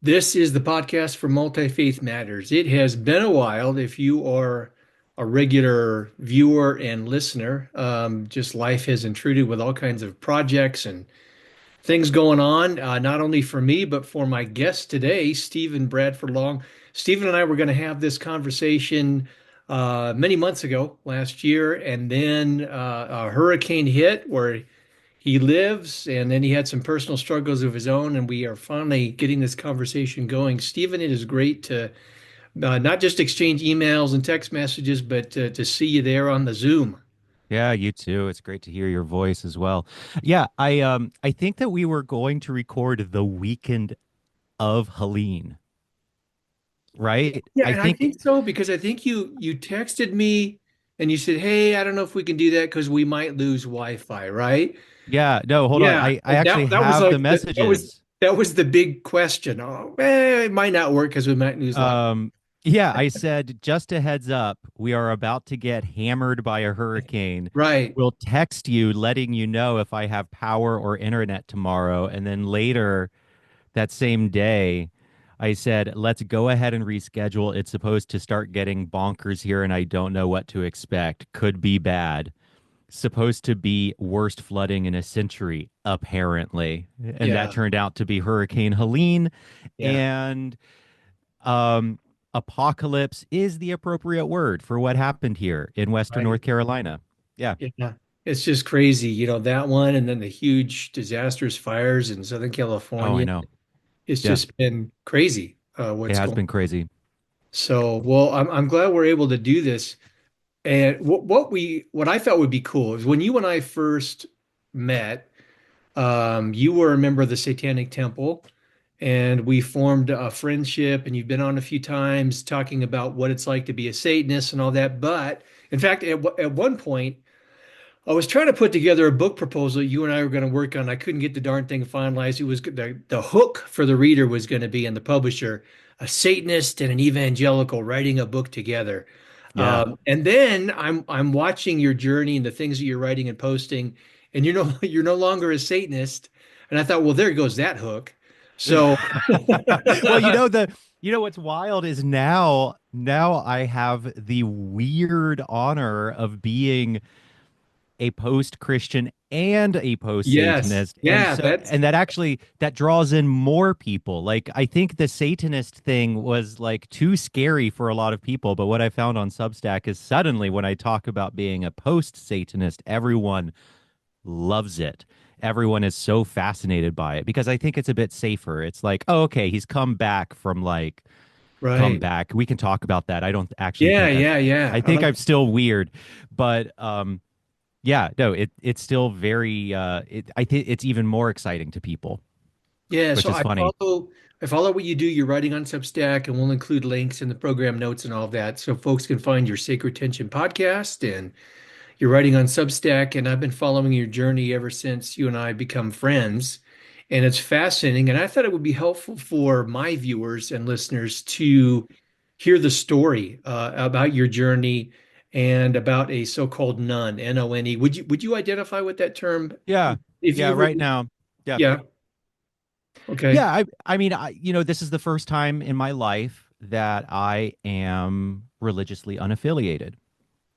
This is the podcast for Multifaith Matters. It has been a while. If you are a regular viewer and listener, just life has intruded with all kinds of projects and things going on, not only for me, but for my guest today, Stephen Bradford Long. Stephen and I were going to have this conversation many months ago, last year, and then a hurricane hit where he lives, and then he had some personal struggles of his own, and we are finally getting this conversation going. Stephen, it is great to not just exchange emails and text messages, but to see you there on the Zoom. Yeah, you too. It's great to hear your voice as well. Yeah, I think that we were going to record the weekend of Helene, right? Yeah, I and I think think so because I think you texted me and you said, "Hey, I don't know if we can do that because we might lose Wi-Fi," right? yeah, no, hold on. Yeah, I actually that was have the like messages. that was the big question. Oh, it might not work because we might lose light. Um yeah, I said just a heads up, we are about to get hammered by a hurricane. Right. We'll text you letting you know if I have power or internet tomorrow, and then later that same day, I said, let's go ahead and reschedule. It's supposed to start getting bonkers here, and I don't know what to expect. Could be bad. Supposed to be worst flooding in a century, apparently. And that Yeah. turned out to be Hurricane Helene. Yeah. And um, apocalypse is the appropriate word for what happened here in Western Right. North Carolina. Yeah. Yeah. It's just crazy, that one and then the huge disastrous fires in Southern Oh, I California. know. It's Yeah. just been crazy, It what's has going been on. crazy. So, well, I'm glad we're able to do this. And what I thought would be cool is when you and I first met, you were a member of the Satanic Temple, and we formed a friendship, and you've been on a few times talking about what it's like to be a Satanist and all that. But in fact, at one point, I was trying to put together a book proposal you and I were going to work on. I couldn't get the darn thing finalized. It was the hook for the reader was going to be in the publisher, a Satanist and an evangelical writing a book together. Yeah. And then I'm watching your journey and the things that you're writing and posting, and you're no longer a Satanist. And I thought, well, there goes that hook. So Well, what's wild is now I have the weird honor of being a post-Christian and a yes, post-Satanist. And yeah, so that's and that actually that draws in more people. Like I think the Satanist thing was like too scary for a lot of people, but what I found on Substack is suddenly when I talk about being a post-Satanist, everyone loves it. Everyone is so fascinated by it because I think it's a bit safer. It's like, oh, okay, he's come back from like come right. back. We can talk about that. I don't actually Yeah, think that's yeah, yeah. I I think like I'm still weird, but yeah, no, it's still very I think it's even more exciting to people, Yeah, which so is funny. I follow what you do. You're writing on Substack, and we'll include links in the program notes and all of that, so folks can find your Sacred Tension podcast. And you're writing on Substack, and I've been following your journey ever since you and I become friends, and it's fascinating. And I thought it would be helpful for my viewers and listeners to hear the story about your journey and about a so-called nun, None. Would you identify with that term Yeah. if Yeah, you were? right now. Yeah. Yeah. Okay. Yeah, I mean, this is the first time in my life that I am religiously unaffiliated.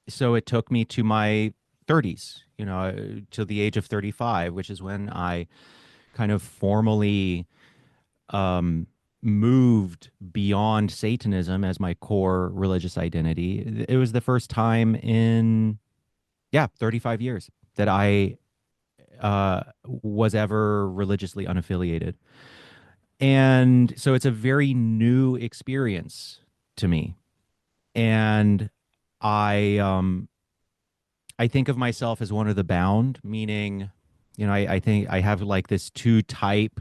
So it took me to my 30s, to the age of 35, which is when I kind of formally um, moved beyond Satanism as my core religious identity. It was the first time in, yeah, 35 years that I was ever religiously unaffiliated. And so it's a very new experience to me. And I I think of myself as one of the bound, meaning, I think I have like this two type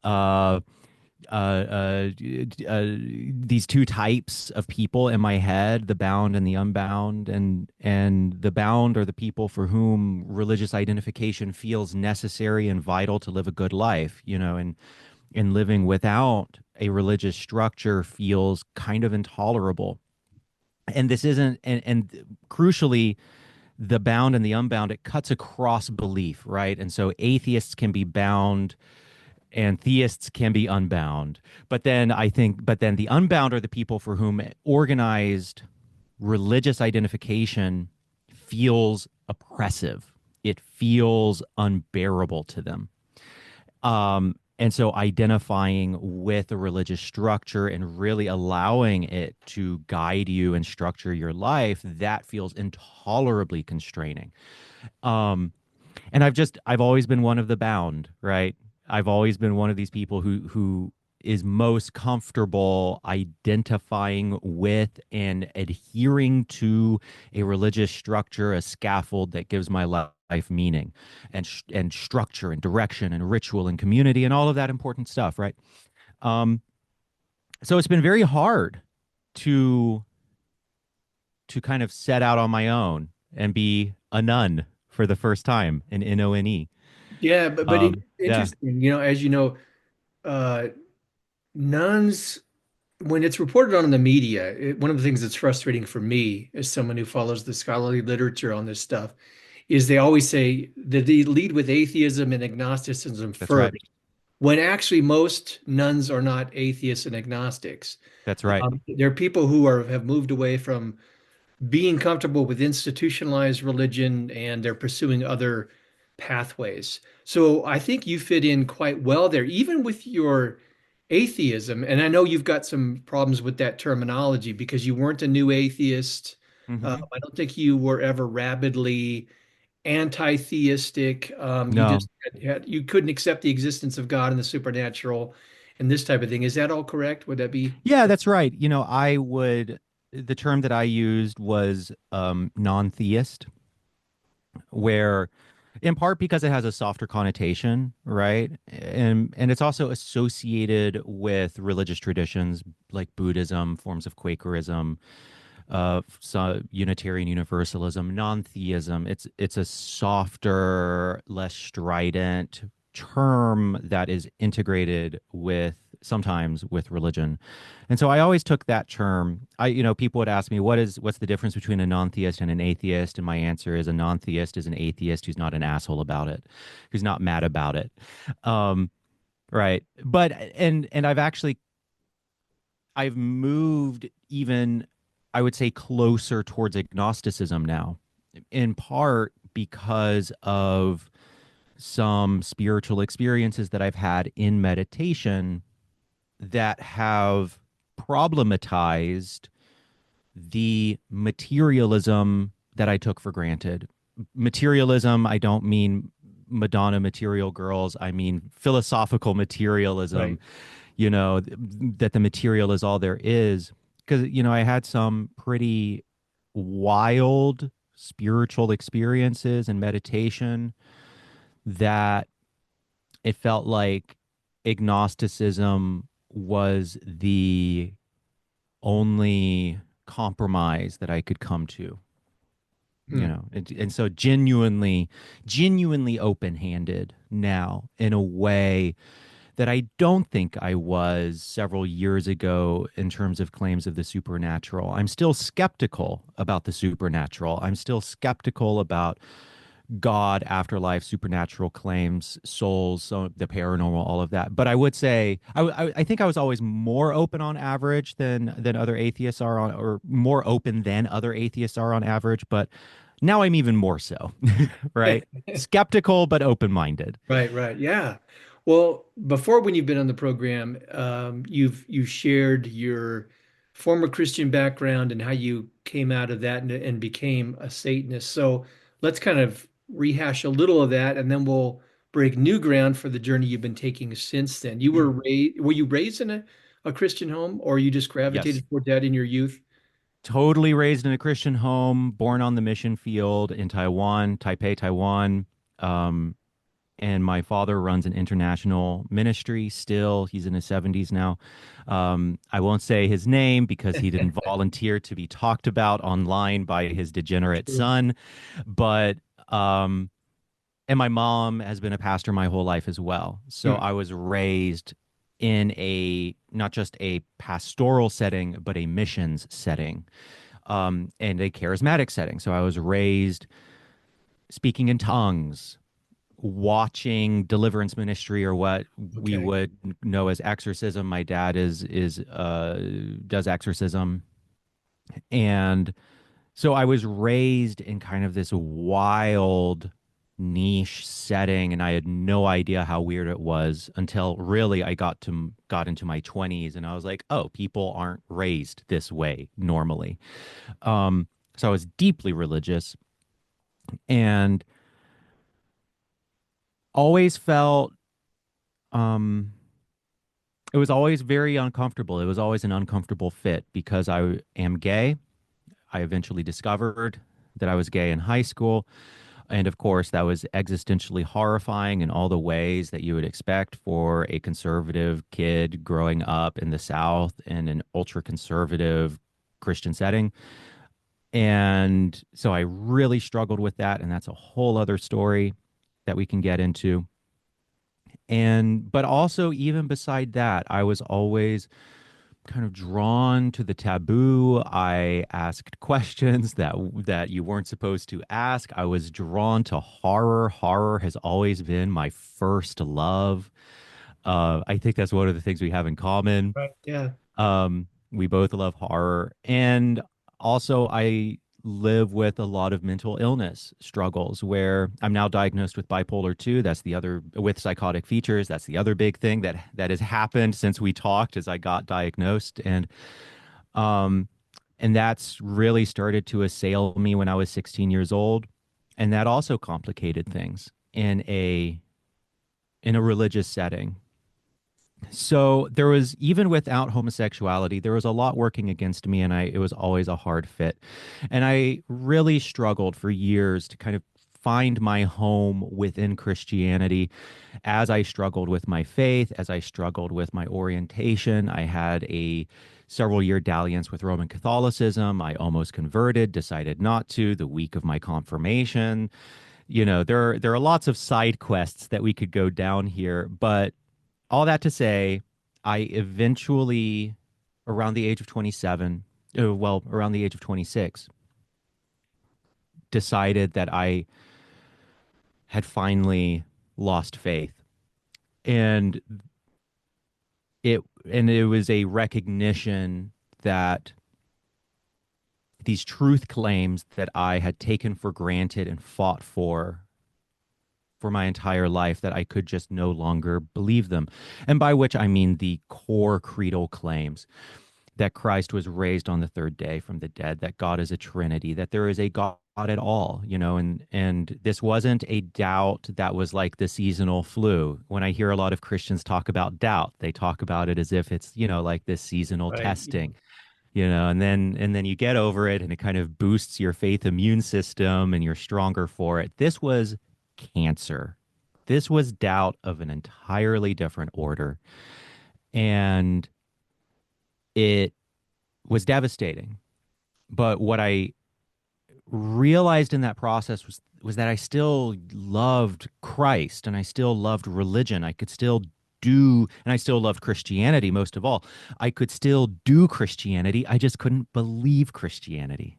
uh uh, uh, these two types of people in my head, the bound and the unbound, and the bound are the people for whom religious identification feels necessary and vital to live a good life, and living without a religious structure feels kind of intolerable. And this isn't, and crucially, the bound and the unbound, it cuts across belief, right? And so atheists can be bound and theists can be unbound. But then the unbound are the people for whom organized religious identification feels oppressive. It feels unbearable to them. And so identifying with a religious structure and really allowing it to guide you and structure your life, that feels intolerably constraining. Um, and I've always been one of the bound, right? I've always been one of these people who is most comfortable identifying with and adhering to a religious structure, a scaffold that gives my life meaning and structure and direction and ritual and community and all of that important stuff, right? Um, so it's been very hard to kind of set out on my own and be a nun for the first time, an NONE. Yeah, but Yeah, interesting. As you know, uh, nuns, when it's reported on in the media, one of the things that's frustrating for me as someone who follows the scholarly literature on this stuff is they always say that they lead with atheism and agnosticism that's right. first, when actually most nuns are not atheists and agnostics. That's right. They're people who have moved away from being comfortable with institutionalized religion and they're pursuing other pathways. So I think you fit in quite well there, even with your atheism. And I know you've got some problems with that terminology because you weren't a new atheist. Hmm. I don't think you were ever rabidly anti-theistic. You No. just you couldn't accept the existence of God and the supernatural and this type of thing. Is that all correct? Would that be Yeah, correct? that's right. The term that I used was non-theist, where in part because it has a softer connotation, right? And it's also associated with religious traditions like Buddhism, forms of Quakerism, Unitarian Universalism, non-theism. It's a softer, less strident term that is integrated with sometimes with religion. And so I always took that term. People would ask me, what's the difference between a non-theist and an atheist? And my answer is a non-theist is an atheist who's not an asshole about it, who's not mad about it. Um, right. But and I've moved even, I would say, closer towards agnosticism now, in part because of some spiritual experiences that I've had in meditation that have problematized the materialism that I took for granted. Materialism, I don't mean Madonna material girls, I mean philosophical materialism, Right. that the material is all there is. Because, I had some pretty wild spiritual experiences and meditation that it felt like agnosticism was the only compromise that I could come to, Hmm. and so genuinely open-handed now in a way that I don't think I was several years ago in terms of claims of the supernatural. I'm still skeptical about the supernatural. I'm still skeptical about God, afterlife, supernatural claims, souls, so the paranormal, all of that. But I would say I think I was always more open on average than other atheists are on, or more open than other atheists are on average. But now I'm even more so, right? Skeptical but open-minded. Right, right. Yeah. Well, before when you've been on the program, you've shared your former Christian background and how you came out of that and became a Satanist. So let's kind of rehash a little of that, and then we'll break new ground for the journey you've been taking since then. Were you raised in a Christian home, or you just Yes. gravitated toward that in your youth? Totally raised in a Christian home, born on the mission field in Taiwan, Taipei, Taiwan. Um, and my father runs an international ministry still. He's in his 70s now. I won't say his name because he didn't volunteer to be talked about online by his degenerate Sure. son. But, and my mom has been a pastor my whole life as well. So Hmm. I was raised in a not just a pastoral setting, but a missions setting, and a charismatic setting. So I was raised speaking in tongues, watching deliverance ministry, or what we Okay. would know as exorcism. My dad is does exorcism, and so I was raised in kind of this wild niche setting, and I had no idea how weird it was until really I got into my 20s, and I was like, oh, people aren't raised this way normally. So I was deeply religious and always felt um it was always very uncomfortable. It was always an uncomfortable fit because I am gay. I eventually discovered that I was gay in high school. And of course, that was existentially horrifying in all the ways that you would expect for a conservative kid growing up in the South in an ultra conservative Christian setting. And so I really struggled with that. And that's a whole other story that we can get into. And, but also, even beside that, I was always kind of drawn to the taboo. I asked questions that you weren't supposed to ask. I was drawn to horror. Horror has always been my first love. I think that's one of the things we have in common. Right. Yeah. We both love horror, and also I live with a lot of mental illness struggles where I'm now diagnosed with bipolar 2. That's the other, with psychotic features. That's the other big thing that has happened since we talked as I got diagnosed. Um and that's really started to assail me when I was 16 years old. And that also complicated things in a religious setting. So there was, even without homosexuality, there was a lot working against me, and it was always a hard fit. And I really struggled for years to kind of find my home within Christianity as I struggled with my faith, as I struggled with my orientation. I had a several year dalliance with Roman Catholicism. I almost converted, decided not to the week of my confirmation. There are lots of side quests that we could go down here, but all that to say, I eventually, around the age of 27, around the age of 26, decided that I had finally lost faith. And it and it was a recognition that these truth claims that I had taken for granted and fought for my entire life, that I could just no longer believe them. And by which I mean the core creedal claims that Christ was raised on the third day from the dead, that God is a Trinity, that there is a God at all, and this wasn't a doubt that was like the seasonal flu. When I hear a lot of Christians talk about doubt, they talk about it as if it's, like this seasonal Right. Yeah. testing, and then you get over it and it kind of boosts your faith immune system and you're stronger for it. This was cancer. This was doubt of an entirely different order. And it was devastating. But what I realized in that process was that I still loved Christ and I still loved religion. I could still do, and I still loved Christianity most of all. I could still do Christianity. I just couldn't believe Christianity.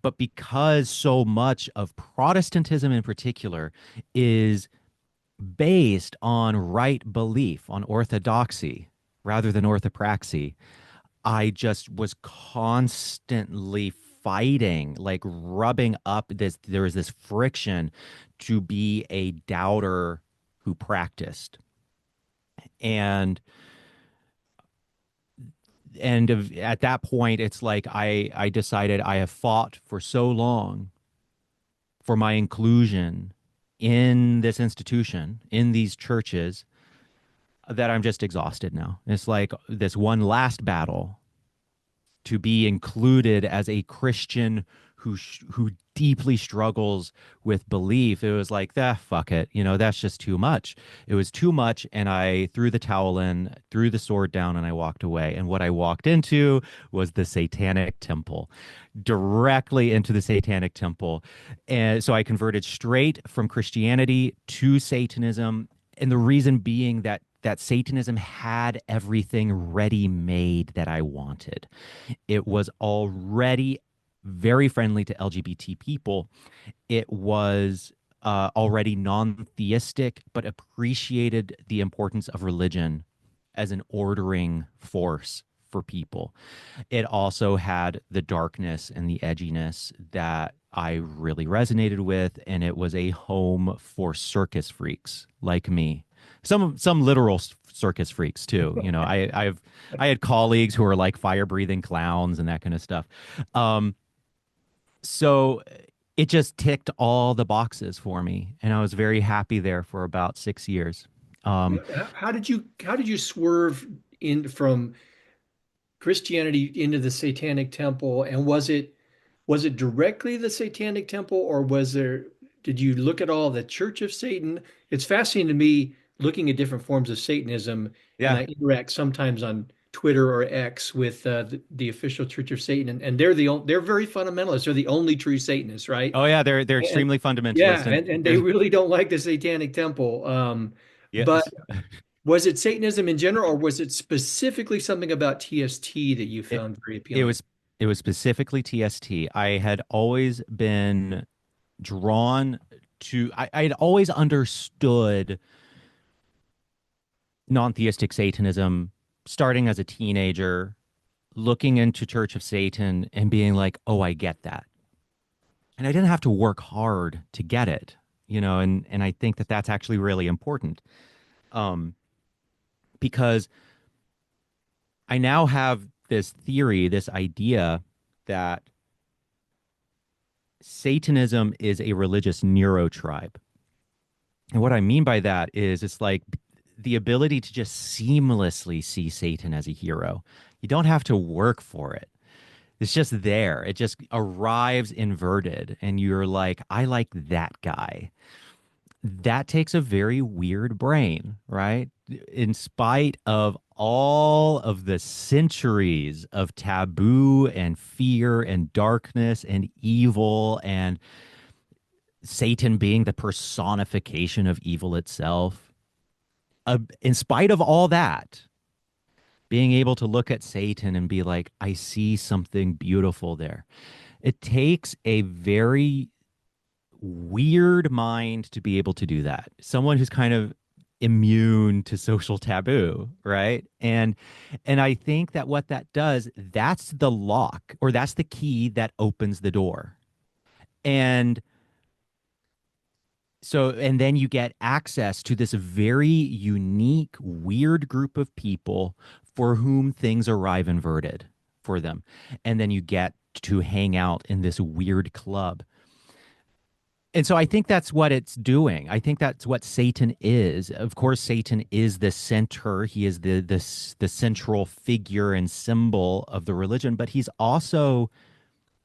But because so much of Protestantism in particular is based on right belief, on orthodoxy rather than orthopraxy, I just was constantly fighting, like rubbing up this. There was this friction to be a doubter who practiced. And at that point, it's like I decided I have fought for so long for my inclusion in this institution, in these churches, that I'm just exhausted now. It's like this one last battle to be included as a Christian who deeply struggles with belief. It was like, fuck it, that's just too much. It was too much, and I threw the towel in, threw the sword down, and I walked away. And what I walked into was the Satanic Temple, directly into the Satanic Temple. And so I converted straight from Christianity to Satanism, and the reason being that Satanism had everything ready made that I wanted. It was already very friendly to LGBT people. It was already non-theistic, but appreciated the importance of religion as an ordering force for people. It also had the darkness and the edginess that I really resonated with, and it was a home for circus freaks like me. Some literal circus freaks too. You know, I had colleagues who were like fire breathing clowns and that kind of stuff. Um, so it just ticked all the boxes for me, and I was very happy there for about 6 years. Um, How did you swerve in from Christianity into the Satanic Temple, and was it directly the Satanic Temple, or did you look at all the Church of Satan? It's fascinating to me looking at different forms of Satanism, and yeah. I interact sometimes on Twitter or X with the official Church of Satan, and they're very fundamentalist. They're the only true Satanists, right? Oh yeah, they're And extremely fundamentalist, yeah, and and they there's really don't like the Satanic Temple. But yes. was it Satanism in general, or was it specifically something about TST that you It found very it appealing? was it was specifically TST. I had always been drawn to I had always understood non-theistic Satanism starting as a teenager, looking into Church of Satan and being like, "Oh, I get that." And I didn't have to work hard to get it, you know, and I think that that's actually really important. Um because I now have this theory, this idea that Satanism is a religious neurotribe. And what I mean by that is it's like the ability to just seamlessly see Satan as a hero. You don't have to work for it. It's just there. It just arrives inverted. And you're like, I like that guy. That takes a very weird brain, right? In spite of all of the centuries of taboo and fear and darkness and evil and Satan being the personification of evil itself, in spite of all that, being able to look at Satan and be like, I see something beautiful there. It takes a very weird mind to be able to do that. Someone who's kind of immune to social taboo, right? And I think that what that does, that's the lock or that's the key that opens the door. And so, and then you get access to this very unique, weird group of people for whom things arrive inverted for them. And then you get to hang out in this weird club. And so I think that's what it's doing. I think that's what Satan is. Of course, Satan is the center. He is the central figure and symbol of the religion, but he's also,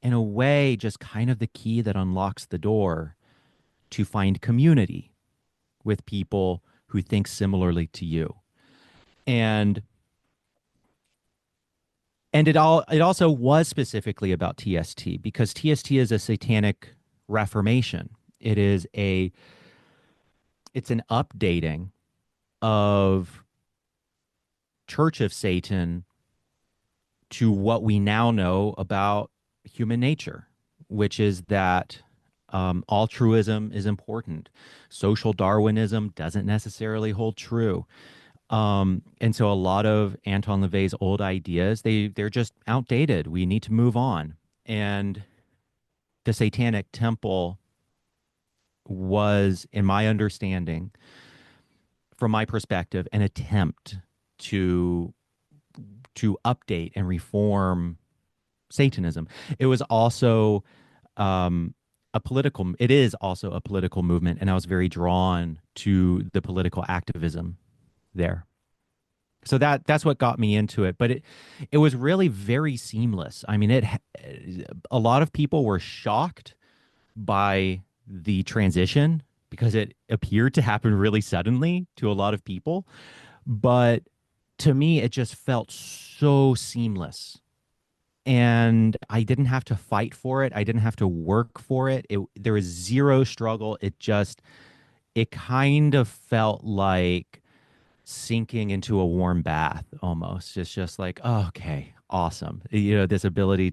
in a way, just kind of the key that unlocks the door to find community with people who think similarly to you. And it also was specifically about TST because TST is a satanic reformation. It is a it's an updating of Church of Satan to what we now know about human nature, which is that altruism is important. Social Darwinism doesn't necessarily hold true. And so a lot of Anton LaVey's old ideas, they're just outdated. We need to move on. And the Satanic Temple was, in my understanding, from my perspective, an attempt to update and reform Satanism. It was also it is also a political movement, and I was very drawn to the political activism there. So that's what got me into it, but it was really very seamless. I mean, a lot of people were shocked by the transition because it appeared to happen really suddenly to a lot of people, but to me it just felt so seamless. And I didn't have to fight for it. I didn't have to work for it. There was zero struggle. It kind of felt like sinking into a warm bath almost. It's just like, oh, okay, awesome. You know, this ability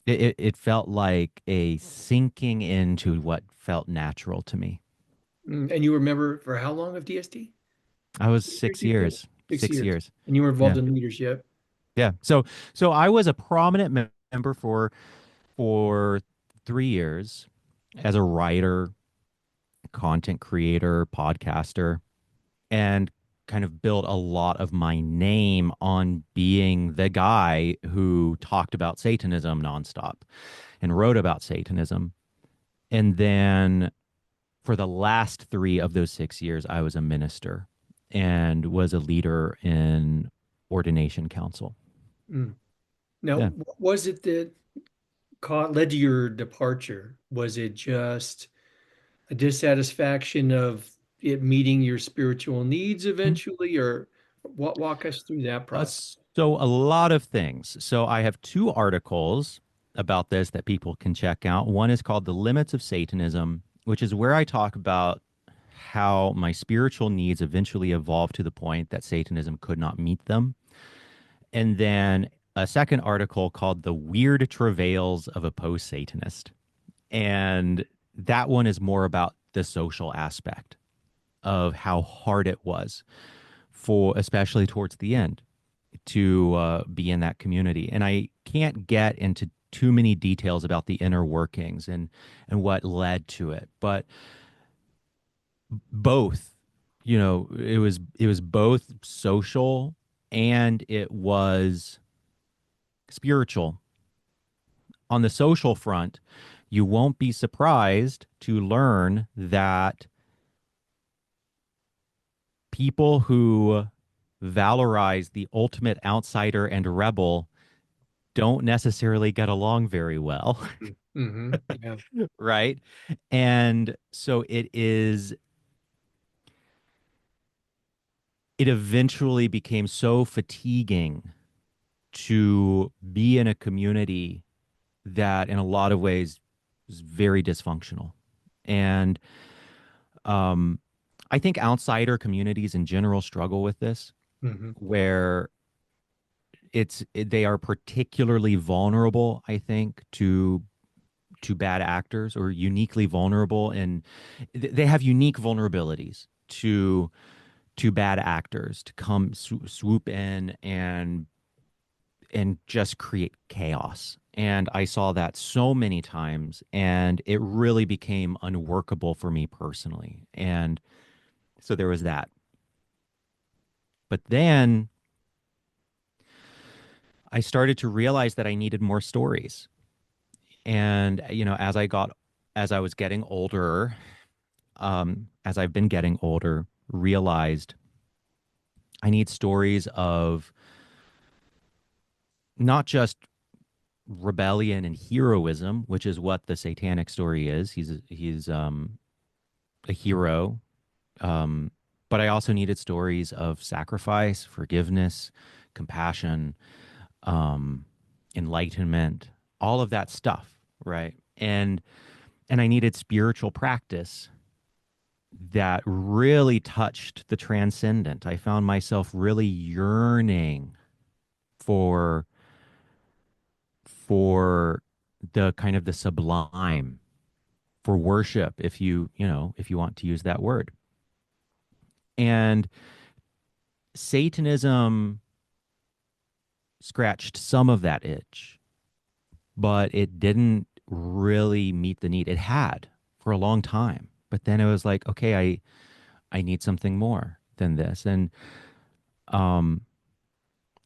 It felt like a sinking into what felt natural to me. And you remember for how long of DST? I was Years six you said? years, 6 years. 6 years. And you were Yeah. involved in leadership. Yeah. So I was a prominent member for 3 years as a writer, content creator, podcaster, and kind of built a lot of my name on being the guy who talked about Satanism nonstop and wrote about Satanism. And then for the last three of those 6 years, I was a minister and was a leader in ordination council. Mm. Now, Yeah. what was it that led to your departure? Was it just a dissatisfaction of it meeting your spiritual needs eventually, or what? Walk us through that process. So a lot of things. So I have two articles about this that people can check out. One is called The Limits of Satanism, which is where I talk about how my spiritual needs eventually evolved to the point that Satanism could not meet them. And then a second article called The Weird Travails of a Post-Satanist. And that one is more about the social aspect of how hard it was for, especially towards the end, to be in that community. And I can't get into too many details about the inner workings and what led to it, but both, it was both social and it was spiritual. On the social front, you won't be surprised to learn that people who valorize the ultimate outsider and rebel don't necessarily get along very well, Mm-hmm. Yeah. right? And so it eventually became so fatiguing to be in a community that in a lot of ways was very dysfunctional. And um, I think outsider communities in general struggle with this, Mm-hmm. where they are particularly vulnerable, I think, to bad actors, or uniquely vulnerable, and they have unique vulnerabilities to bad actors to come swoop in and just create chaos. And I saw that so many times, and it really became unworkable for me personally. And so there was that. But then I started to realize that I needed more stories. And, as I was getting older, as I've been getting older, realized I need stories of not just rebellion and heroism, which is what the satanic story is. He's a hero, um, but I also needed stories of sacrifice, forgiveness, compassion, um, enlightenment, all of that stuff, right? And I needed spiritual practice that really touched the transcendent. I found myself really yearning for for the kind of the sublime, for worship, if you want to use that word. And Satanism scratched some of that itch, but it didn't really meet the need. It had for a long time, but then it was like, okay, I need something more than this. And um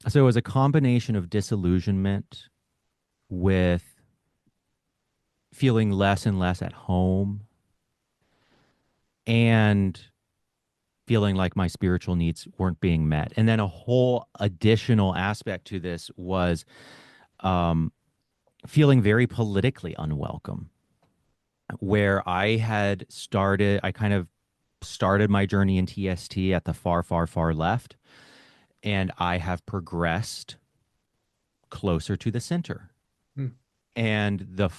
so it was a combination of disillusionment with feeling less and less at home, and feeling like my spiritual needs weren't being met. And then a whole additional aspect to this was um, feeling very politically unwelcome, where I kind of started my journey in TST at the far, far, far left, and I have progressed closer to the center. Mm. And the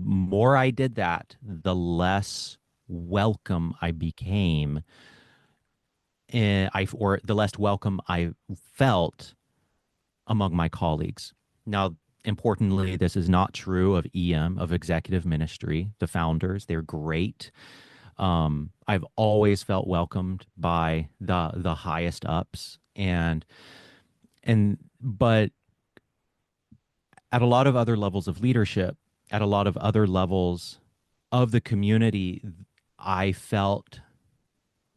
more I did that, the less welcome I became, or the less welcome I felt among my colleagues. Now, Importantly, this is not true of EM, of executive ministry, the founders. They're great. I've always felt welcomed by the highest ups, and but at a lot of other levels of leadership, at a lot of other levels of the community, I felt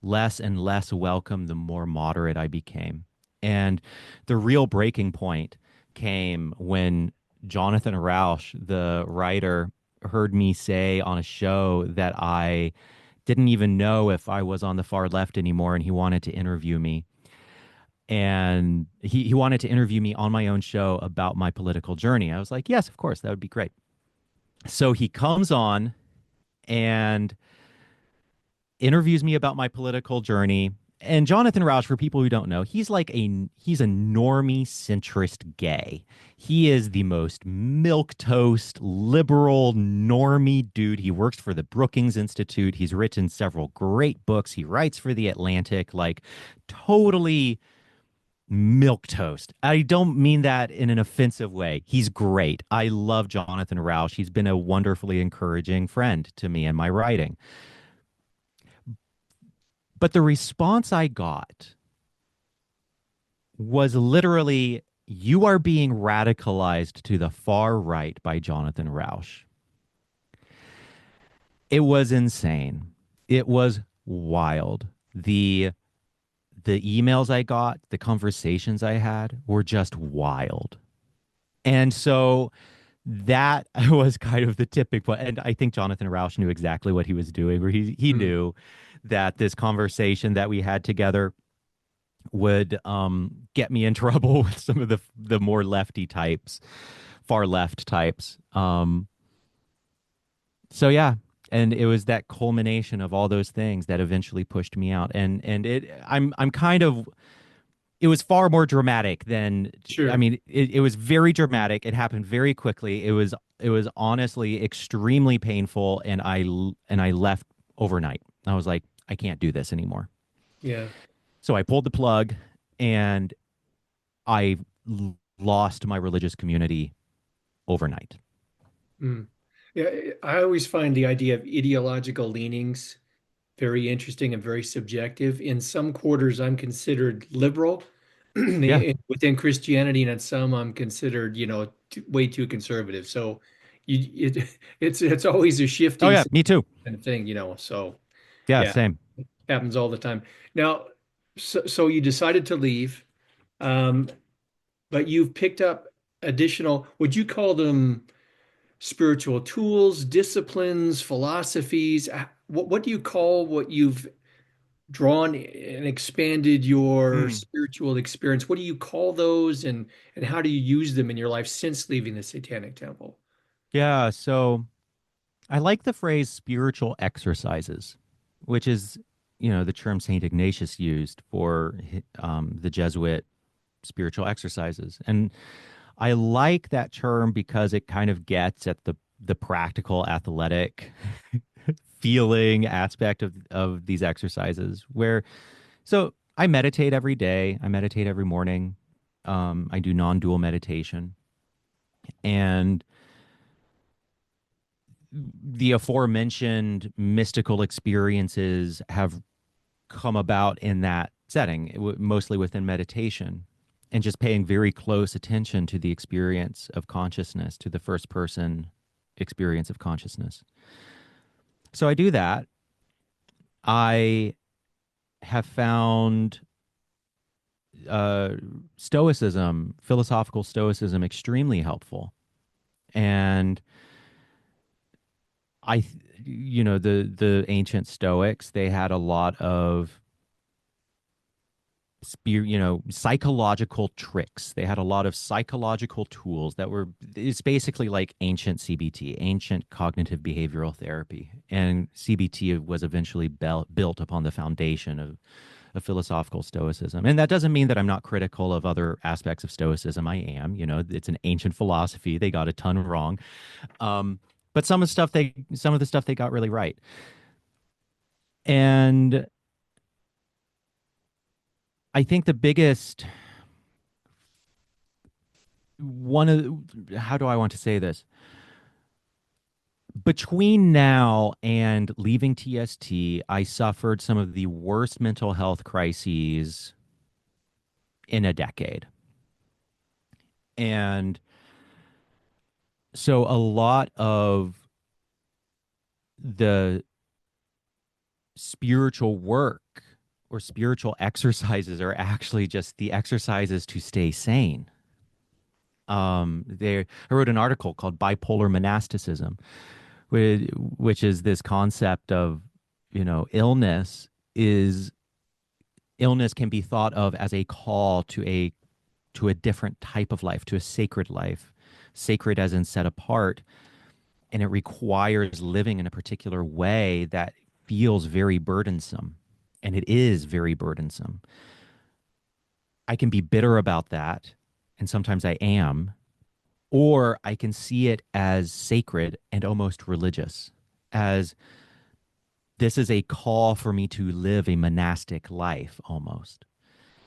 less and less welcome the more moderate I became. And the real breaking point came when Jonathan Rauch, the writer, heard me say on a show that I didn't even know if I was on the far left anymore, and he wanted to interview me. And he wanted to interview me on my own show about my political journey. I was like, yes, of course, that would be great. So he comes on and interviews me about my political journey. And Jonathan Rauch, for people who don't know, he's a normie centrist gay. He is the most milk toast liberal normie dude. He works for the Brookings Institute. He's written several great books. He writes for the Atlantic, like totally milk toast. I don't mean that in an offensive way. He's great. I love Jonathan Rauch. He's been a wonderfully encouraging friend to me in my writing. But the response I got was literally, you are being radicalized to the far right by Jonathan Rauch. It was insane. It was wild. The emails I got, the conversations I had were just wild. And so that was kind of the tipping point. And I think Jonathan Rauch knew exactly what he was doing, where he Mm. knew that this conversation that we had together would get me in trouble with some of the more lefty types, far left types. So yeah, and it was that culmination of all those things that eventually pushed me out. And I'm kind of, it was far more dramatic than, I Sure. mean, it was very dramatic. It happened very quickly. It was honestly extremely painful, and I left overnight. I was like, I can't do this anymore. Yeah. So I pulled the plug, and I lost my religious community overnight. Mm. Yeah. I always find the idea of ideological leanings very interesting and very subjective. In some quarters, I'm considered liberal Yeah. within Christianity, and in some, I'm considered, way too conservative. So it's always a Oh shifting yeah, me too. kind of thing, So Yeah, yeah, same. happens all the time. Now, so you decided to leave, um, but you've picked up additional, would you call them spiritual tools, disciplines, philosophies? What do you call what you've drawn and expanded your Hmm. spiritual experience? What do you call those, and how do you use them in your life since leaving the Satanic Temple? Yeah, so I like the phrase spiritual exercises, which is, the term Saint Ignatius used for the Jesuit spiritual exercises. And I like that term because it kind of gets at the practical athletic feeling aspect of these exercises where, so I meditate every day. I meditate every morning. I do non-dual meditation, and the aforementioned mystical experiences have come about in that setting, mostly within meditation, and just paying very close attention to the experience of consciousness, to the first person experience of consciousness. So I do that. I have found uh, stoicism, philosophical stoicism, extremely helpful. And the ancient Stoics, they had a lot of psychological tricks. They had a lot of psychological tools that were, it's basically like ancient CBT, ancient cognitive behavioral therapy. And CBT was eventually built upon the foundation of philosophical stoicism. And that doesn't mean that I'm not critical of other aspects of stoicism. I am, it's an ancient philosophy. They got a ton wrong. But some of the stuff they got really right. And I think the biggest one of how do I want to say this? Between now and leaving TST, I suffered some of the worst mental health crises in a decade. And so a lot of the spiritual work or spiritual exercises are actually just the exercises to stay sane. I wrote an article called Bipolar Monasticism, which is this concept of, illness is illness can be thought of as a call to a different type of life, to a sacred life, sacred as in set apart, and it requires living in a particular way that feels very burdensome, and it is very burdensome. I can be bitter about that, and sometimes I am, or I can see it as sacred and almost religious, as this is a call for me to live a monastic life almost.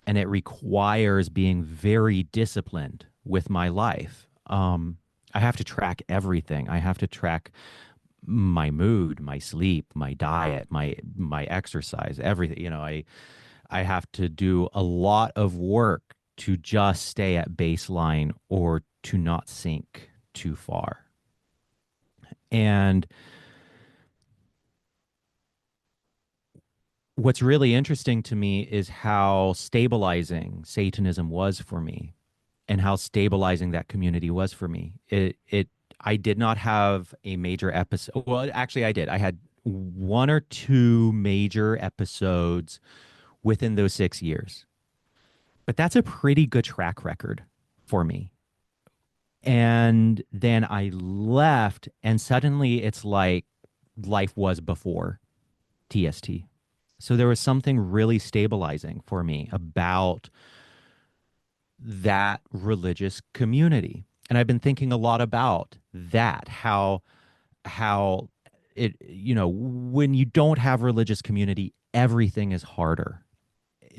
And it requires being very disciplined with my life. I have to track everything. I have to track my mood, my sleep, my diet, my exercise, everything. I have to do a lot of work to just stay at baseline or to not sink too far. And what's really interesting to me is how stabilizing Satanism was for me and how stabilizing that community was for me. I did not have a major episode. Well, actually, I did. I had one or two major episodes within those 6 years, but that's a pretty good track record for me. And then I left, and suddenly it's like life was before TST. So there was something really stabilizing for me about that religious community. And I've been thinking a lot about that, how it, when you don't have religious community, everything is harder.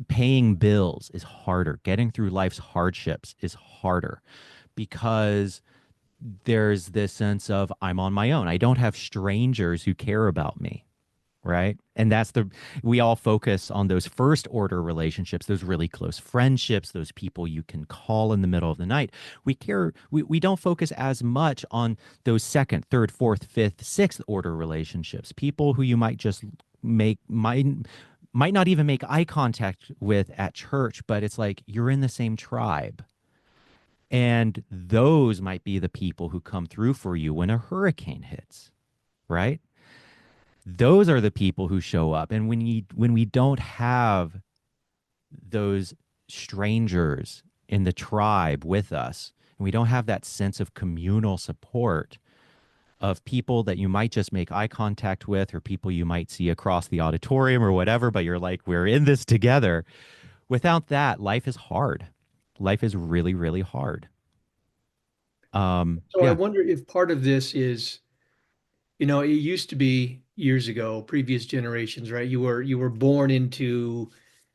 Paying bills is harder. Getting through life's hardships is harder because there's this sense of I'm on my own. I don't have strangers who care about me, right? And we all focus on those first order relationships, those really close friendships, those people you can call in the middle of the night. We don't focus as much on those second, third, fourth, fifth, sixth order relationships, people who you might just might not even make eye contact with at church, but it's like you're in the same tribe. And those might be the people who come through for you when a hurricane hits, right? Those are the people who show up. And when we don't have those strangers in the tribe with us, and we don't have that sense of communal support of people that you might just make eye contact with or people you might see across the auditorium or whatever, but you're like, we're in this together. Without that, life is hard. Life is really, really hard. So I Yeah. wonder if part of this is, it used to be years ago, previous generations, right? You were born into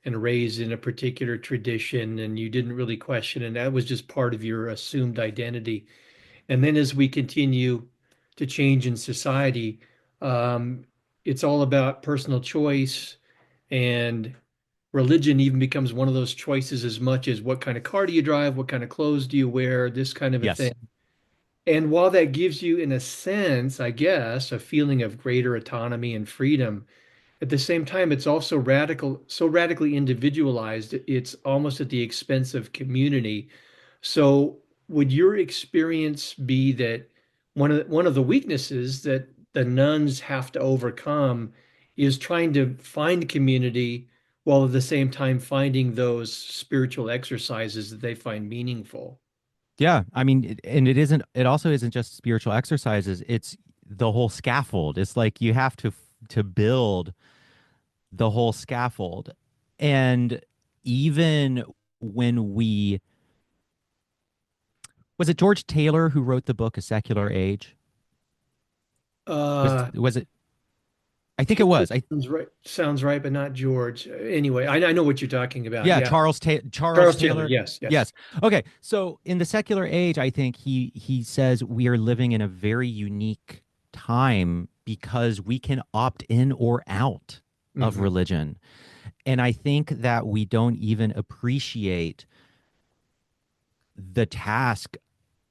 and raised in a particular tradition and you didn't really question, and that was just part of your assumed identity. And then as we continue to change in society, um, it's all about personal choice, and religion even becomes one of those choices as much as what kind of car do you drive, what kind of clothes do you wear, this kind of a Yes. thing. And while that gives you, in a sense, I guess, a feeling of greater autonomy and freedom, at the same time, it's also so radically individualized, it's almost at the expense of community. So, would your experience be that one of the weaknesses that the nuns have to overcome is trying to find community while at the same time finding those spiritual exercises that they find meaningful? Yeah. I mean, and it also isn't just spiritual exercises. It's the whole scaffold. It's like you have to build the whole scaffold. And even when was it George Taylor who wrote the book A Secular Age? Uh, Was it I think it was. I Sounds right, but not George. Anyway, I know what you're talking about. Yeah, Yeah. Charles Charles Taylor. Taylor. Yes, yes. Yes. Okay. So in the secular age, I think he says we are living in a very unique time because we can opt in or out of Hmm. religion. And I think that we don't even appreciate the task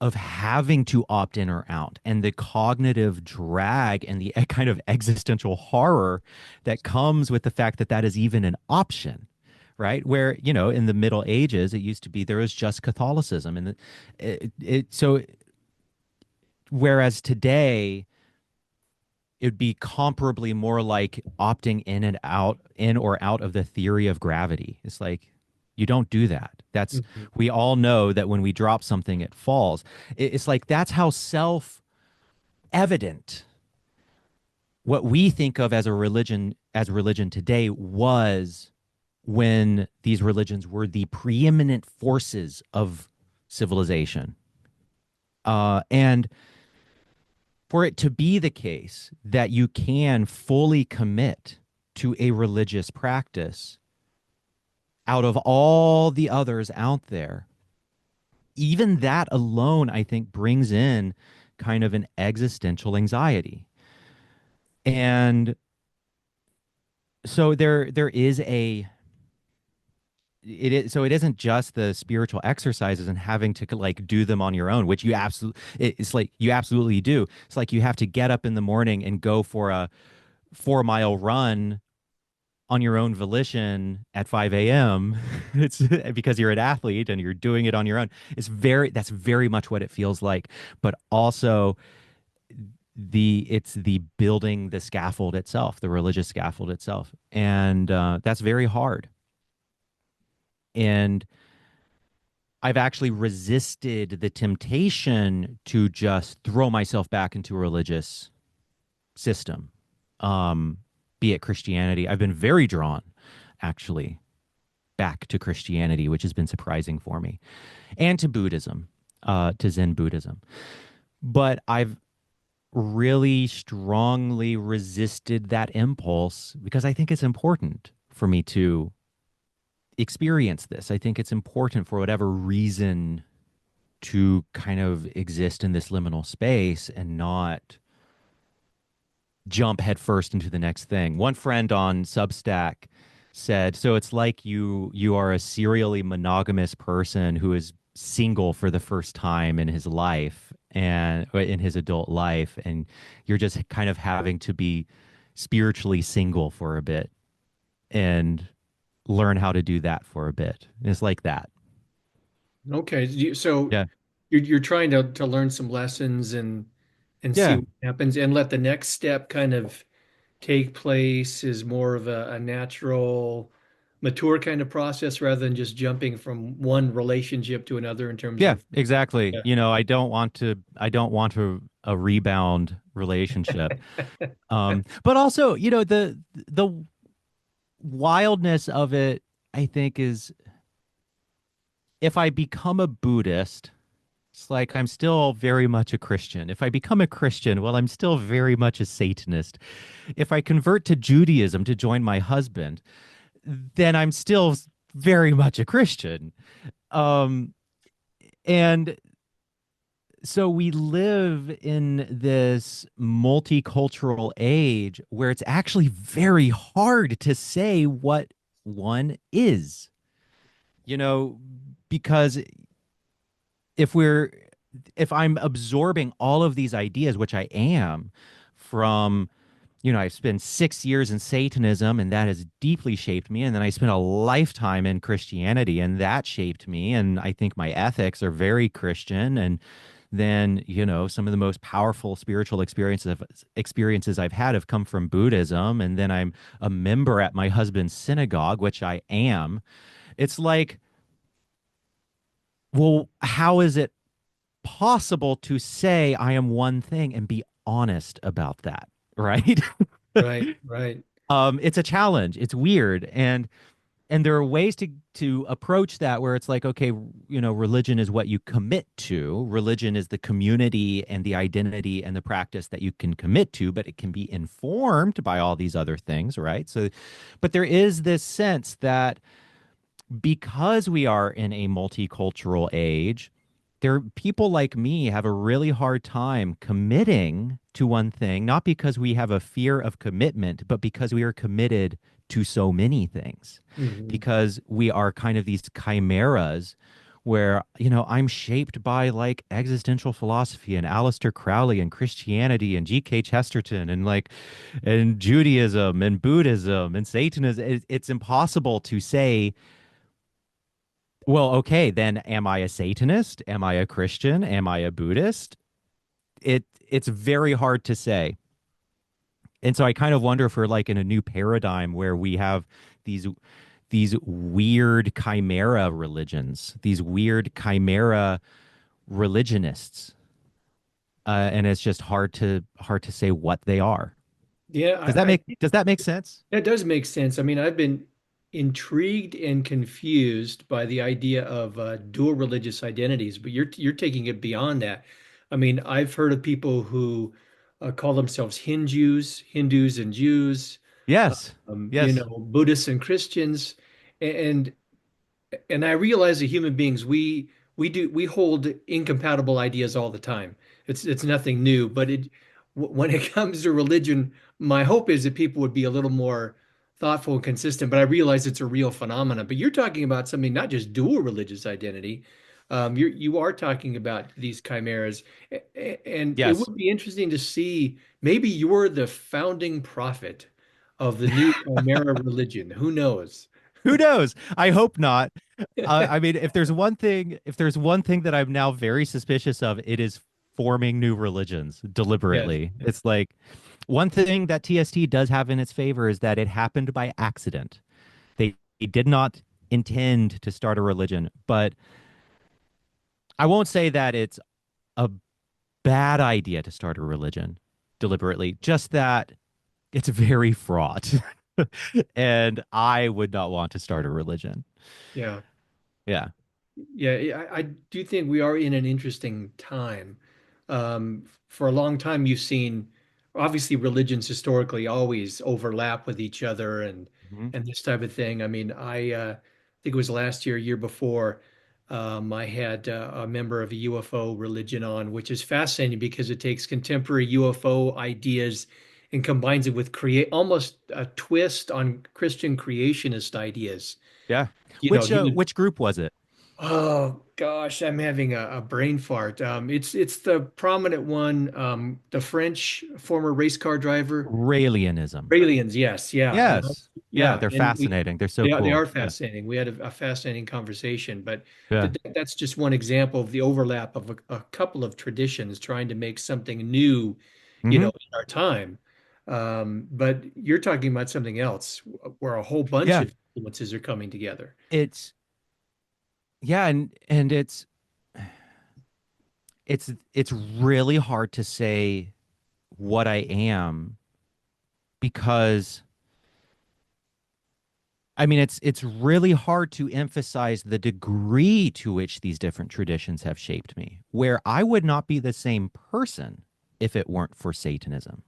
of having to opt in or out and the cognitive drag and the kind of existential horror that comes with the fact that that is even an option, right? Where, in the Middle Ages, it used to be there was just Catholicism. And so whereas today, it'd be comparably more like opting in and out, in or out of the theory of gravity. It's like you don't do that. That's Hmm. We all know that when we drop something, it falls. It's like that's how self-evident what we think of as religion today was when these religions were the preeminent forces of civilization. And for it to be the case that you can fully commit to a religious practice out of all the others out there, even that alone, I think, brings in kind of an existential anxiety. And so there is a it is so it isn't just the spiritual exercises and having to like do them on your own, which it's like you absolutely do. It's like you have to get up in the morning and go for a 4 mile run on your own volition at 5 a.m. It's because you're an athlete and you're doing it on your own. That's very much what it feels like. But also it's the building the scaffold itself, the religious scaffold itself. And that's very hard. And I've actually resisted the temptation to just throw myself back into a religious system, um, be it Christianity. I've been very drawn, actually, back to Christianity, which has been surprising for me, and to Buddhism, to Zen Buddhism. But I've really strongly resisted that impulse because I think it's important for me to experience this. I think it's important for whatever reason to kind of exist in this liminal space and not jump headfirst into the next thing. One friend on Substack said, "So it's like you are a serially monogamous person who is single for the first time in his life and in his adult life, and you're just kind of having to be spiritually single for a bit and learn how to do that for a bit." It's like that. Okay. So Yeah. you're trying to learn some lessons and see Yeah. what happens and let the next step kind of take place is more of a natural, mature kind of process rather than just jumping from one relationship to another in terms Yeah, of exactly. yeah. I don't want a rebound relationship. But also, the wildness of it, I think, is if I become a Buddhist, it's like I'm still very much a Christian. If I become a Christian, well, I'm still very much a Satanist. If I convert to Judaism to join my husband, then I'm still very much a Christian. Um, and so we live in this multicultural age where it's actually very hard to say what one is, you know, because if we're if I'm absorbing all of these ideas, which I am from, I've spent 6 years in Satanism and that has deeply shaped me. And then I spent a lifetime in Christianity and that shaped me. And I think my ethics are very Christian. And then, some of the most powerful spiritual experiences I've had have come from Buddhism. And then I'm a member at my husband's synagogue, which I am. It's like, well, how is it possible to say I am one thing and be honest about that, right? Right, right. It's a challenge. It's weird. And and there are ways to approach that where it's like, okay, religion is what you commit to. Religion is the community and the identity and the practice that you can commit to, but it can be informed by all these other things, right? So, but there is this sense that because we are in a multicultural age, there people like me have a really hard time committing to one thing, not because we have a fear of commitment, but because we are committed to so many things, Hmm. because we are kind of these chimeras where, I'm shaped by like existential philosophy and Aleister Crowley and Christianity and G.K. Chesterton and like and Judaism and Buddhism and Satanism. It's impossible to say, well, okay, then am I a Satanist? Am I a Christian? Am I a Buddhist? It's very hard to say. And so I kind of wonder if we're like in a new paradigm where we have these these weird chimera religions, these weird chimera religionists. And it's just hard to say what they are. Yeah, Does that make sense? that does make sense. I mean, I've been intrigued and confused by the idea of dual religious identities, but you're taking it beyond that. I mean, I've heard of people who call themselves Hindus and Jews, Yes. Yes. Buddhists and Christians, and and I realize that human beings, we hold incompatible ideas all the time. It's nothing new, but when it comes to religion, my hope is that people would be a little more thoughtful and consistent. But I realize it's a real phenomenon. But you're talking about something not just dual religious identity. You are talking about these chimeras, and it Yes. would be interesting to see. Maybe you're the founding prophet of the new chimera religion. Who knows? Who knows? I hope not. I mean, if there's one thing that I'm now very suspicious of, it is forming new religions Yes. deliberately. It's like one thing that TST does have in its favor is that it happened by accident. They did not intend to start a religion, but I won't say that it's a bad idea to start a religion deliberately, just that it's very fraught. And I would not want to start a religion. Yeah. Yeah. Yeah, I do think we are in an interesting time. For a long time, you've seen obviously religions historically always overlap with each other Mhm. and this type of thing. I mean, I think it was last year, year before, I had a member of a UFO religion on, which is fascinating because it takes contemporary UFO ideas and combines it with create almost a twist on Christian creationist ideas. Yeah. He was. Which group was it? Oh gosh, I'm having a brain fart. It's the prominent one, the French former race car driver. Raelianism. Aliens, yes, yeah, Yes. Yeah, yeah, they're and we fascinating. They're so they cool. are Yeah. fascinating. We had a fascinating conversation, but Yeah. that's just one example of the overlap of a couple of traditions trying to make something new, Hmm. in our time. But you're talking about something else where a whole bunch Yeah. of influences are coming together. It's yeah, and it's really hard to say what I am because I mean it's really hard to emphasize the degree to which these different traditions have shaped me, where I would not be the same person if it weren't for Satanism.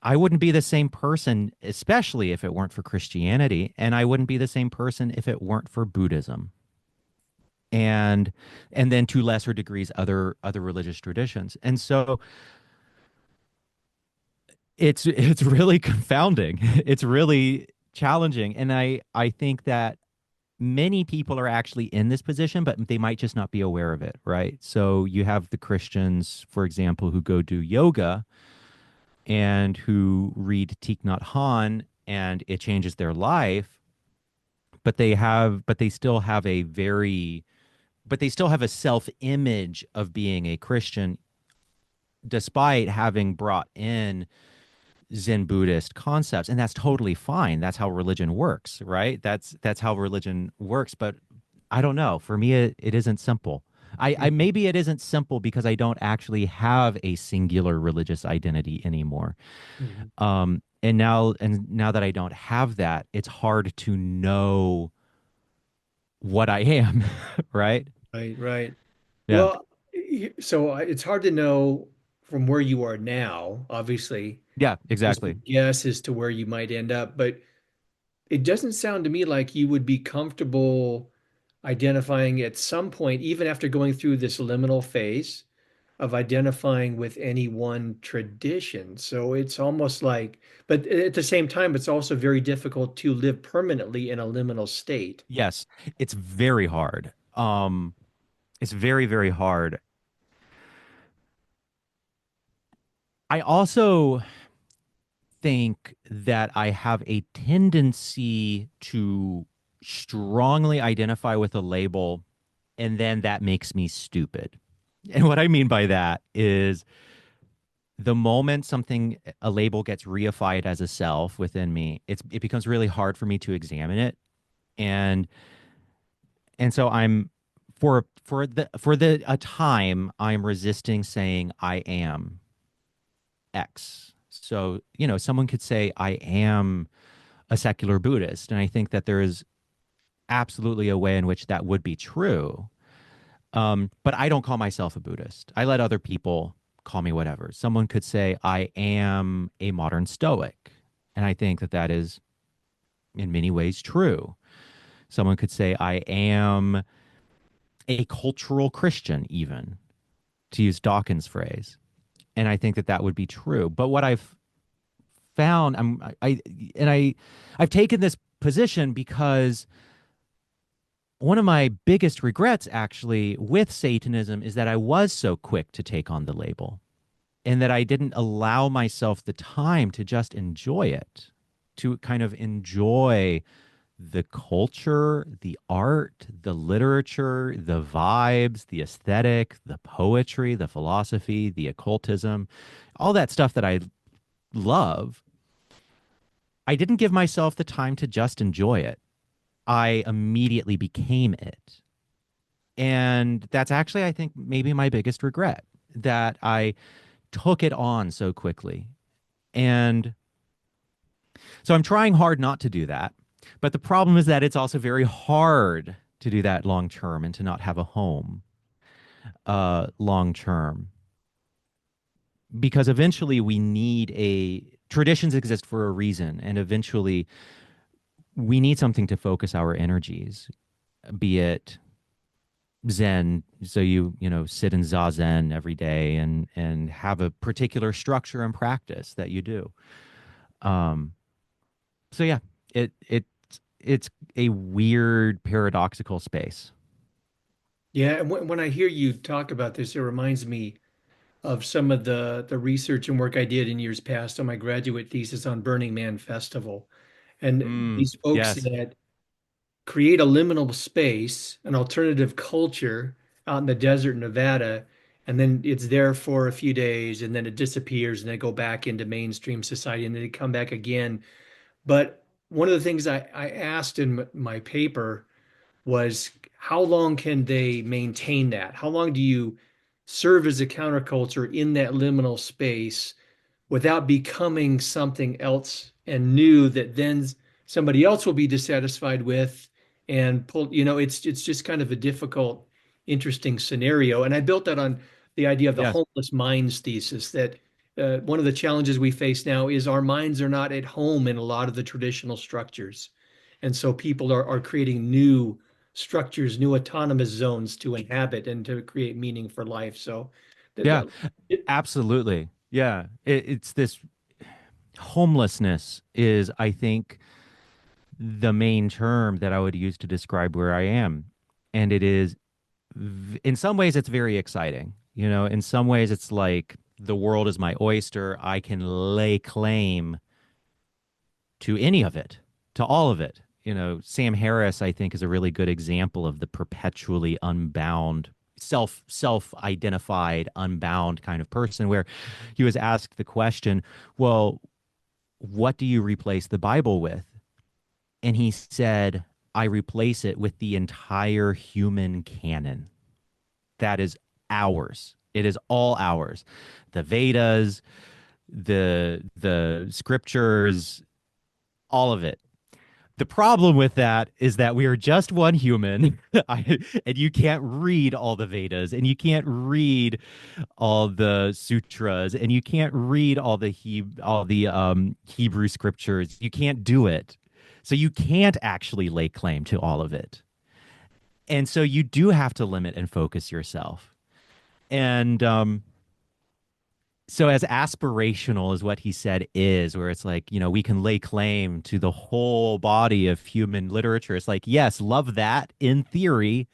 I wouldn't be the same person, especially if it weren't for Christianity, and I wouldn't be the same person if it weren't for Buddhism. And and then to lesser degrees other religious traditions. And so it's really confounding. It's really challenging. And I think that many people are actually in this position, but they might just not be aware of it, right? So you have the Christians, for example, who go do yoga and who read Thich Nhat Hanh and it changes their life, but they still have a self-image of being a Christian despite having brought in Zen Buddhist concepts, and that's totally fine. That's how religion works, right? That's how religion works. But I don't know. For me, it isn't simple. I maybe it isn't simple because I don't actually have a singular religious identity anymore. Mhm. And now that I don't have that, it's hard to know what I am, right? Right, right. Yeah. Well, so it's hard to know from where you are now, obviously, Yeah, just a exactly. guess as to where you might end up. But it doesn't sound to me like you would be comfortable identifying at some point, even after going through this liminal phase of identifying with any one tradition. So it's almost like, but at the same time, it's also very difficult to live permanently in a liminal state. Yes, it's very hard. It's very, very hard. I also think that I have a tendency to strongly identify with a label, and then that makes me stupid. And what I mean by that is the moment a label gets reified as a self within me, it becomes really hard for me to examine it. And so I'm for the a time I'm resisting saying I am X. So, someone could say I am a secular Buddhist. And I think that there is absolutely a way in which that would be true. But I don't call myself a Buddhist. I let other people call me whatever. Someone could say I am a modern Stoic. And I think that that is in many ways true. Someone could say I am a cultural Christian, even to use Dawkins' phrase. And I think that that would be true. But what I've found, I've taken this position because one of my biggest regrets actually with Satanism is that I was so quick to take on the label and that I didn't allow myself the time to just enjoy it, to kind of enjoy the culture, the art, the literature, the vibes, the aesthetic, the poetry, the philosophy, the occultism, all that stuff that I love. I didn't give myself the time to just enjoy it. I immediately became it. And that's actually, I think, maybe my biggest regret that I took it on so quickly. And so I'm trying hard not to do that. But the problem is that it's also very hard to do that long term and to not have a home long term because eventually we need a traditions exist for a reason. And eventually we need something to focus our energies, be it Zen, so sit in Zazen every day and have a particular structure and practice that you do. Um, so yeah, it's a weird paradoxical space. Yeah, and when I hear you talk about this, it reminds me of some of the research and work I did in years past on my graduate thesis on Burning Man Festival. And these folks Yes. that create a liminal space, an alternative culture out in the desert in Nevada, and then it's there for a few days and then it disappears and they go back into mainstream society and then they come back again. But one of the things I asked in my paper was how long can they maintain that? How long do you serve as a counterculture in that liminal space without becoming something else and new that then somebody else will be dissatisfied with and pull, it's just kind of a difficult, interesting scenario. And I built that on the idea of the Yes. homeless minds thesis that one of the challenges we face now is our minds are not at home in a lot of the traditional structures. And so people are creating new structures, new autonomous zones to inhabit and to create meaning for life. So that, Yeah, that it, absolutely. Yeah. It's this homelessness is, I think, the main term that I would use to describe where I am. And it is, in some ways, it's very exciting. In some ways, it's like the world is my oyster. I can lay claim to any of it, to all of it. Sam Harris, I think, is a really good example of the perpetually unbound, self-identified, unbound kind of person, where he was asked the question, well, what do you replace the Bible with? And he said, I replace it with the entire human canon. That is ours. It is all ours. The Vedas, the scriptures, all of it. The problem with that is that we are just one human, and you can't read all the Vedas, and you can't read all the sutras, and you can't read all the Hebrew scriptures. You can't do it, so you can't actually lay claim to all of it, and so you do have to limit and focus yourself. And so as aspirational as what he said is, where it's like, we can lay claim to the whole body of human literature. It's like, yes, love that in theory,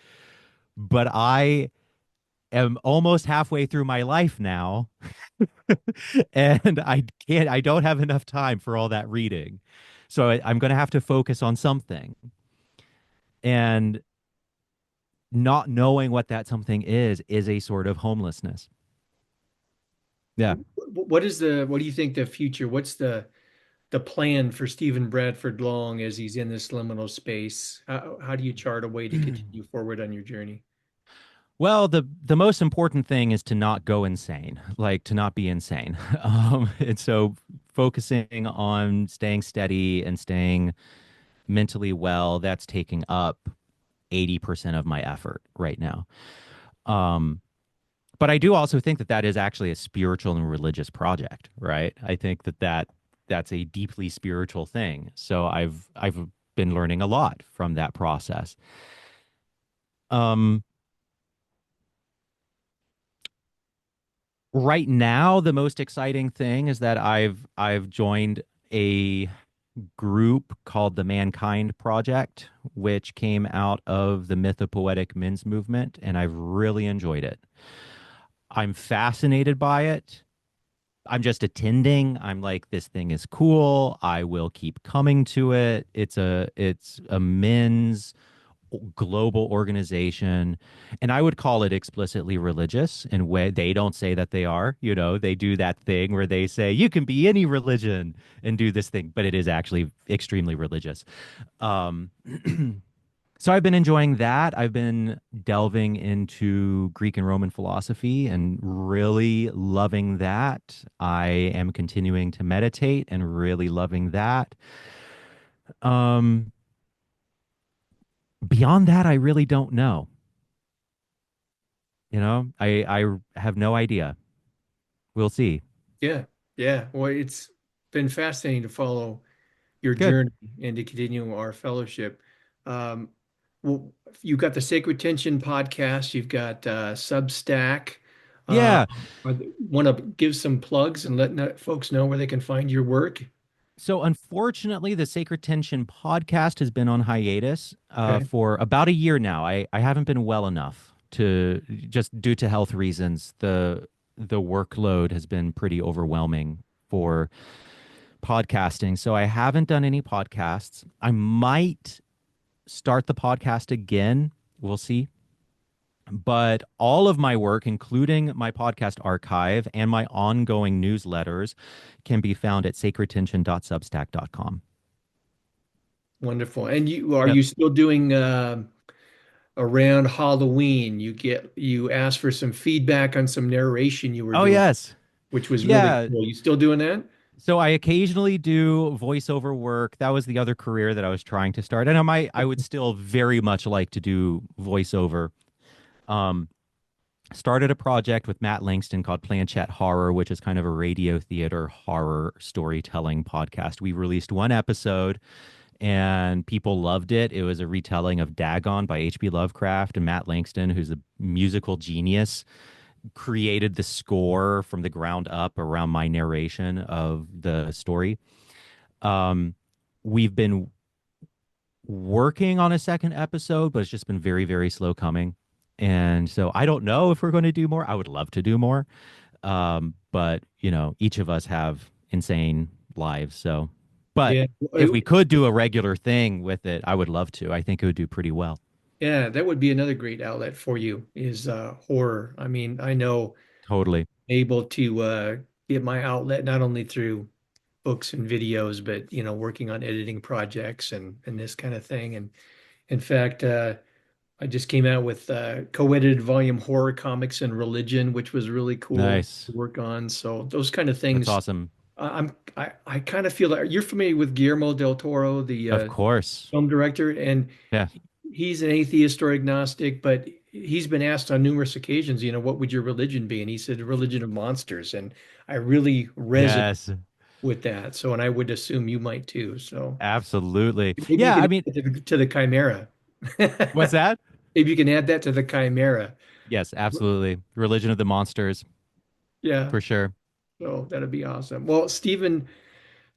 but I am almost halfway through my life now, and I don't have enough time for all that reading. So I'm going to have to focus on something. And not knowing what that something is a sort of homelessness. Yeah. What do you think the future, what's the plan for Stephen Bradford Long as he's in this liminal space? How do you chart a way to continue forward on your journey? Well, the most important thing is to not go insane, like to not be insane. And so focusing on staying steady and staying mentally well, that's taking up 80% of my effort right now. Um, but I do also think that that is actually a spiritual and religious project, right? I think that that's a deeply spiritual thing. So I've been learning a lot from that process. Um, right now, the most exciting thing is that I've joined a group called the Mankind Project, which came out of the Mythopoetic Men's movement, and I've really enjoyed it. I'm fascinated by it. I'm just attending. I'm like, this thing is cool. I will keep coming to it. It's a men's global organization, and I would call it explicitly religious. And where they don't say that they are, they do that thing where they say you can be any religion and do this thing, but it is actually extremely religious. Um, So I've been enjoying that. I've been delving into Greek and Roman philosophy and really loving that. I am continuing to meditate and really loving that. Um, beyond that, I really don't know. I have no idea. We'll see. Yeah, yeah. Well, it's been fascinating to follow your Good. journey and to continue our fellowship. Um, well, you've got the Sacred Tension podcast, you've got Substack. Uh, Yeah. Want to give some plugs and folks know where they can find your work? So unfortunately, the Sacred Tension podcast has been on hiatus Okay. for about a year now. I haven't been well enough to just due to health reasons. The workload has been pretty overwhelming for podcasting. So I haven't done any podcasts. I might start the podcast again. We'll see. But all of my work, including my podcast archive and my ongoing newsletters, can be found at sacredtension.substack.com. Wonderful. And are Yep. you still doing around Halloween? You asked for some feedback on some narration you were Oh, doing, yes. which was really Yeah. cool. You still doing that? So I occasionally do voiceover work. That was the other career that I was trying to start. And I would still very much like to do voiceover. Um, Started a project with Matt Langston called Planchette Horror, which is kind of a radio theater horror storytelling podcast. We released one episode and people loved it. It was a retelling of Dagon by H.P. Lovecraft, and Matt Langston, who's a musical genius, created the score from the ground up around my narration of the story. Um, we've been working on a second episode, but it's just been very, very slow coming. And so I don't know if we're going to do more. I would love to do more. But each of us have insane lives. So, but Yeah. if we could do a regular thing with it, I would love to. I think it would do pretty well. Yeah, that would be another great outlet for you is horror. I mean, I know Totally. able to get my outlet not only through books and videos, but working on editing projects and this kind of thing. And in fact, I just came out with co-edited volume Horror Comics and Religion, which was really cool Nice. to work on. So those kind of That's things. awesome. I kind of feel like you're familiar with Guillermo del Toro, the Of course. film director, and Yeah. he's an atheist or agnostic, but he's been asked on numerous occasions, what would your religion be? And he said, religion of monsters. And I really resonate Yes. with that. So, and I would assume you might too. So Absolutely. maybe you Yeah, can I add mean, that to the chimera. what's that? Maybe you can add that to the chimera. Yes, absolutely. Religion of the monsters, Yeah. for sure. So that'd be awesome. Well, Stephen,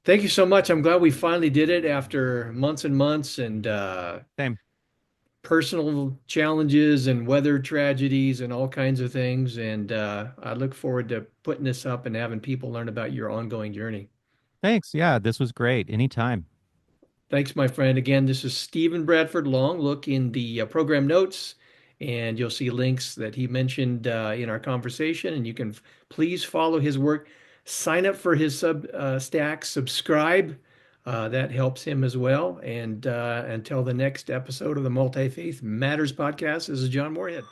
thank you so much. I'm glad we finally did it after months and months and Same. personal challenges and weather tragedies and all kinds of things. And I look forward to putting this up and having people learn about your ongoing journey. Thanks. Yeah, this was great. Anytime. Thanks, my friend. Again, this is Stephen Bradford Long. Look in the program notes, and you'll see links that he mentioned in our conversation. And you can please follow his work. Sign up for his stack, subscribe. That helps him as well. And until the next episode of the Multi Faith Matters podcast, this is John Moorhead.